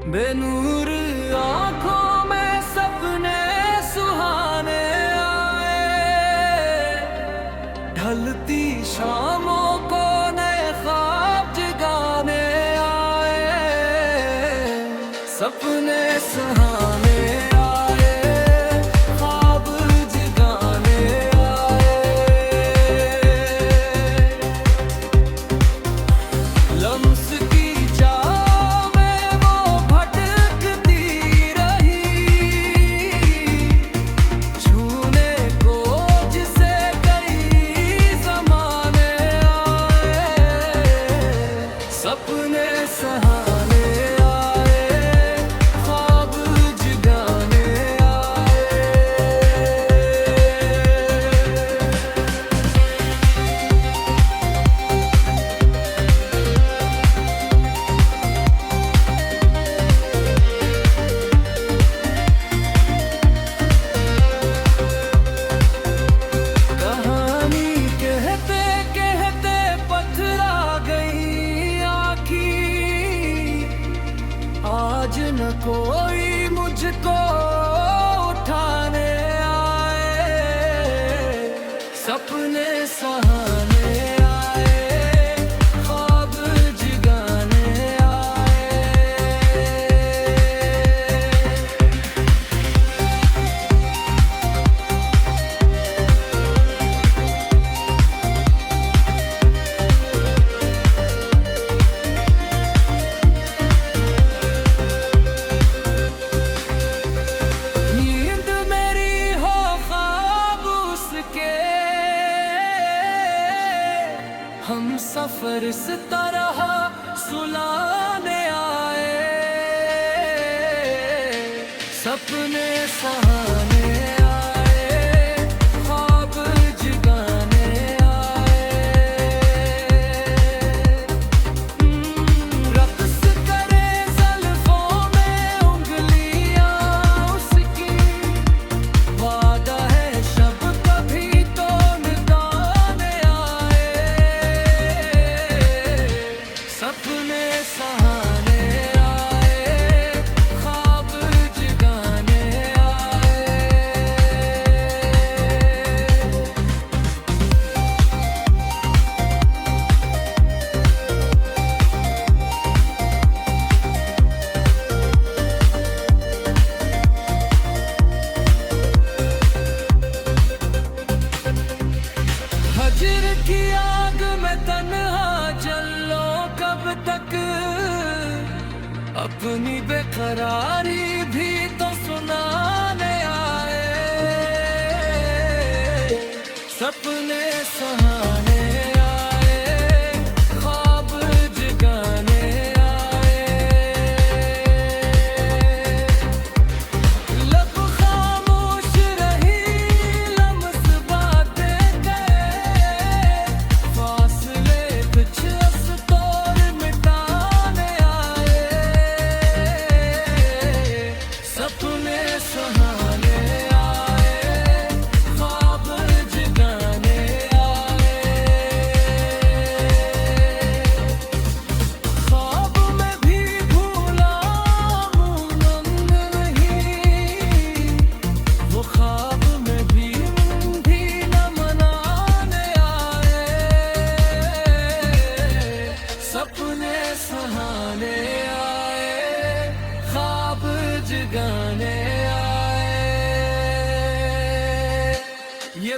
बेनूर आंखों में सपने सुहाने आए, ढलती शामों को नए ख्वाब जगाने आए, सपने सुहाने आए, ख्वाब जगाने आए। लम्स की चाह में वो भटकती रही, छूने को जिसे कई ज़माने आए, सपने सहाने आए, ख्वाब जगाने आए। कहानी कहते कहते पथरा गई आँखी, आज न कोई मुझको उठाने आए, सपने सहाने आए, ख्वाब जगाने आए। नींद मेरी हो ख्वाब उसके, हम सफर इस तरह सुलाने आए, सपने सहाने आए, ख्वाब जगाने आए। रक़्स करे ज़ुल्फ़ों में उंगलियां उसकी, वादा है शब कभी तो निदाने आए, सपने सहाने आए, ख्वाब जगाने आए। हजर की आग में तन्हा जलो कब तक, अपनी बेकरारी भी तो सुनाने आए, सपने सहाने आए, ख्वाब जगाने आए। लब खामोश रही, लम्स बातें गए, फासले कुछ अस्तर मिटाने आए, सपने सहाने आए, ख्वाब जगाने आए। ख्वाब में भी भूला मुनम नहीं, वो ख्वाब में भी न मनाने आए, सपने सहाने आए, ख्वाब जगाने आए। ये